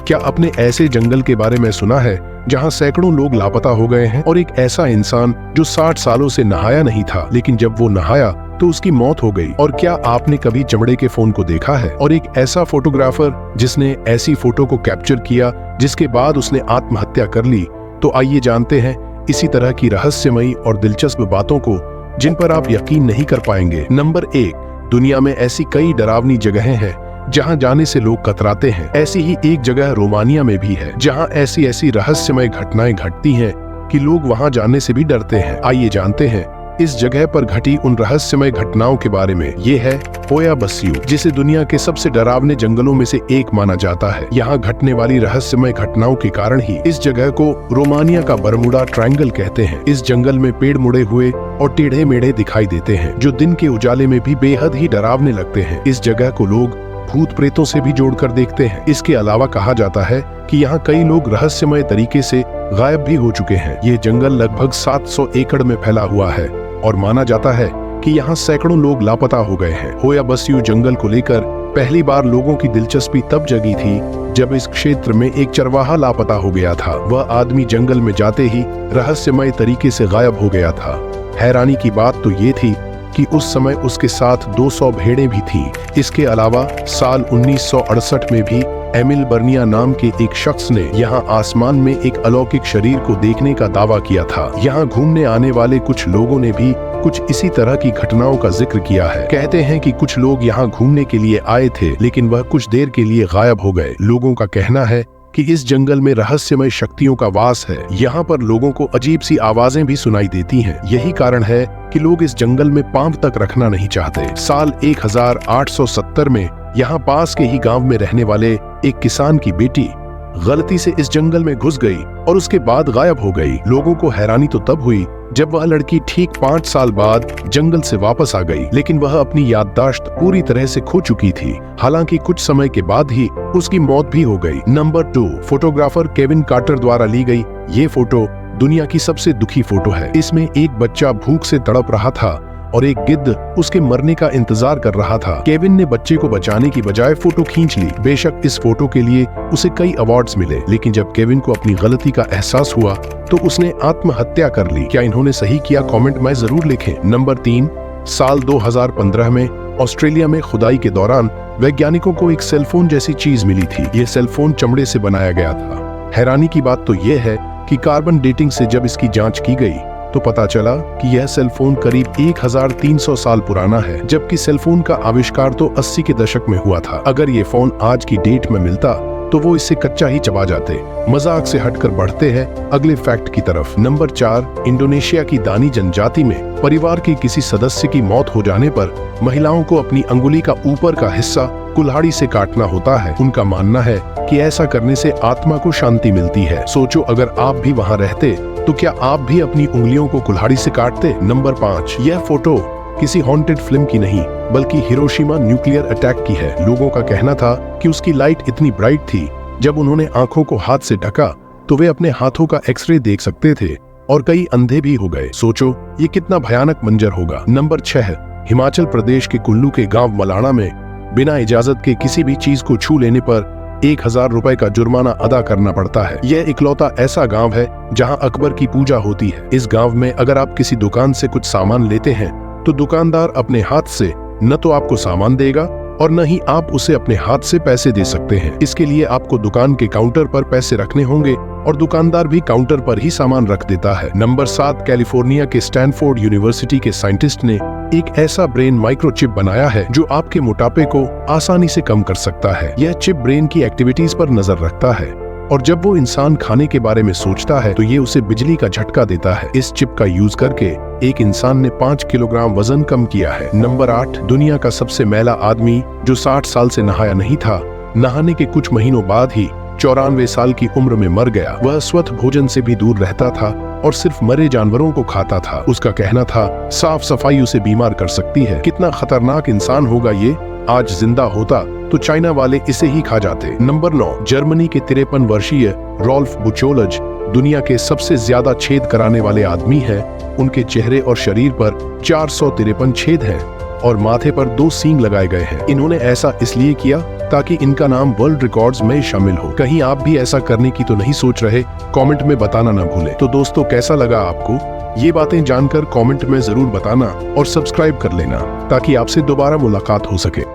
क्या आपने ऐसे जंगल के बारे में सुना है जहां सैकड़ों लोग लापता हो गए हैं? और एक ऐसा इंसान जो 60 सालों से नहाया नहीं था, लेकिन जब वो नहाया तो उसकी मौत हो गई। और क्या आपने कभी चमड़े के फोन को देखा है? और एक ऐसा फोटोग्राफर जिसने ऐसी फोटो को कैप्चर किया जिसके बाद उसने आत्महत्या कर ली। तो आइए जानते हैं इसी तरह की रहस्यमयी और दिलचस्प बातों को जिन पर आप यकीन नहीं कर पाएंगे। नंबर 1, दुनिया में ऐसी कई डरावनी जगहें हैं जहां जाने से लोग कतराते हैं। ऐसी ही एक जगह रोमानिया में भी है जहां ऐसी रहस्यमय घटनाएं घटती हैं कि लोग वहां जाने से भी डरते हैं। आइए जानते हैं इस जगह पर घटी उन रहस्यमय घटनाओं के बारे में। ये है होया बस्यू, जिसे दुनिया के सबसे डरावने जंगलों में से एक माना जाता है। यहाँ घटने वाली रहस्यमय घटनाओं के कारण ही इस जगह को रोमानिया का बरमुडा ट्रायंगल कहते हैं। इस जंगल में पेड़ मुड़े हुए और टेढ़े मेढ़े दिखाई देते हैं जो दिन के उजाले में भी बेहद ही डरावने लगते हैं। इस जगह को लोग भूत प्रेतों से भी जोड़कर देखते हैं। इसके अलावा कहा जाता है कि यहाँ कई लोग रहस्यमय तरीके से गायब भी हो चुके हैं। ये जंगल लगभग 700 एकड़ में फैला हुआ है और माना जाता है कि यहाँ सैकड़ों लोग लापता हो गए हैं। होया बस्यू जंगल को लेकर पहली बार लोगों की दिलचस्पी तब जगी थी जब इस क्षेत्र में एक चरवाहा लापता हो गया था। वह आदमी जंगल में जाते ही रहस्यमय तरीके से गायब हो गया था। हैरानी की बात तो ये थी कि उस समय उसके साथ 200 भेड़ें भी थीं। इसके अलावा साल 1968 में भी एमिल बर्निया नाम के एक शख्स ने यहाँ आसमान में एक अलौकिक शरीर को देखने का दावा किया था। यहाँ घूमने आने वाले कुछ लोगों ने भी कुछ इसी तरह की घटनाओं का जिक्र किया है। कहते हैं कि कुछ लोग यहाँ घूमने के लिए आए थे, लेकिन वह कुछ देर के लिए गायब हो गए। लोगों का कहना है कि इस जंगल में रहस्यमय शक्तियों का वास है। यहाँ पर लोगों को अजीब सी आवाजें भी सुनाई देती हैं। यही कारण है कि लोग इस जंगल में पांव तक रखना नहीं चाहते। साल 1870 में यहाँ पास के ही गांव में रहने वाले एक किसान की बेटी गलती से इस जंगल में घुस गई और उसके बाद गायब हो गई। लोगों को हैरानी तो तब हुई जब वह लड़की ठीक 5 साल बाद जंगल से वापस आ गई, लेकिन वह अपनी याददाश्त पूरी तरह से खो चुकी थी। हालांकि कुछ समय के बाद ही उसकी मौत भी हो गई। नंबर 2, फोटोग्राफर केविन कार्टर द्वारा ली गई ये फोटो दुनिया की सबसे दुखी फोटो है। इसमें एक बच्चा भूख से तड़प रहा था और एक गिद्ध उसके मरने का इंतजार कर रहा था। केविन ने बच्चे को बचाने की बजाय फोटो खींच ली। बेशक इस फोटो के लिए उसे कई अवार्ड्स मिले, लेकिन जब केविन को अपनी गलती का एहसास हुआ तो उसने आत्महत्या कर ली। क्या इन्होंने सही किया? कमेंट में जरूर लिखें। नंबर 3, साल 2015 में ऑस्ट्रेलिया में खुदाई के दौरान वैज्ञानिकों को एक सेलफोन जैसी चीज मिली थी। ये सेलफोन चमड़े से बनाया गया था। हैरानी की बात तो ये है कि कार्बन डेटिंग से जब इसकी जांच की गई तो पता चला कि यह सेलफोन करीब 1300 साल पुराना है, जबकि सेलफोन का आविष्कार तो 80 के दशक में हुआ था। अगर ये फोन आज की डेट में मिलता तो वो इससे कच्चा ही चबा जाते। मजाक से हटकर बढ़ते हैं अगले फैक्ट की तरफ। नंबर 4, इंडोनेशिया की दानी जनजाति में परिवार के किसी सदस्य की मौत हो जाने पर महिलाओं को अपनी अंगुली का ऊपर का हिस्सा कुल्हाड़ी से काटना होता है। उनका मानना है कि ऐसा करने से आत्मा को शांति मिलती है। सोचो अगर आप भी वहाँ रहते तो क्या आप भी अपनी उंगलियों को कुल्हाड़ी से काटते? नंबर 5, यह फोटो किसी हॉन्टेड फिल्म की नहीं बल्कि हिरोशिमा न्यूक्लियर अटैक की है। लोगों का कहना था कि उसकी लाइट इतनी ब्राइट थी, जब उन्होंने आंखों को हाथ से ढका तो वे अपने हाथों का एक्सरे देख सकते थे और कई अंधे भी हो गए। सोचो ये कितना भयानक मंजर होगा। नंबर 6, हिमाचल प्रदेश के कुल्लू के गांव मलाना में बिना इजाजत के किसी भी चीज को छू लेने पर 1000 रुपए का जुर्माना अदा करना पड़ता है। यह इकलौता ऐसा गांव है जहां अकबर की पूजा होती है। इस गांव में अगर आप किसी दुकान से कुछ सामान लेते हैं तो दुकानदार अपने हाथ से न तो आपको सामान देगा और न ही आप उसे अपने हाथ से पैसे दे सकते हैं। इसके लिए आपको दुकान के काउंटर पर पैसे रखने होंगे और दुकानदार भी काउंटर पर ही सामान रख देता है। नंबर 7, कैलिफोर्निया के स्टैनफोर्ड यूनिवर्सिटी के साइंटिस्ट ने एक ऐसा ब्रेन माइक्रोचिप बनाया है जो आपके मोटापे को आसानी से कम कर सकता है। यह चिप ब्रेन की एक्टिविटीज पर नजर रखता है और जब वो इंसान खाने के बारे में सोचता है तो ये उसे बिजली का झटका देता है। इस चिप का यूज करके एक इंसान ने 5 किलोग्राम वजन कम किया है। नंबर 8, दुनिया का सबसे मैला आदमी जो 60 साल से नहाया नहीं था, नहाने के कुछ महीनों बाद ही 94 साल की उम्र में मर गया। वह स्वतः भोजन से भी दूर रहता था और सिर्फ मरे जानवरों को खाता था। उसका कहना था साफ सफाई उसे बीमार कर सकती है। कितना खतरनाक इंसान होगा ये। आज जिंदा होता तो चाइना वाले इसे ही खा जाते। नंबर 9, जर्मनी के 53 वर्षीय रॉल्फ बुचोलज दुनिया के सबसे ज्यादा छेद कराने वाले आदमी हैं। उनके चेहरे और शरीर पर 453 छेद हैं और माथे पर 2 सींग लगाए गए हैं। इन्होंने ऐसा इसलिए किया ताकि इनका नाम वर्ल्ड रिकॉर्ड्स में शामिल हो। कहीं आप भी ऐसा करने की तो नहीं सोच रहे? कमेंट में बताना ना भूलें। तो दोस्तों, कैसा लगा आपको? ये बातें जानकर कमेंट में जरूर बताना और सब्सक्राइब कर लेना ताकि आपसे दोबारा मुलाकात हो सके।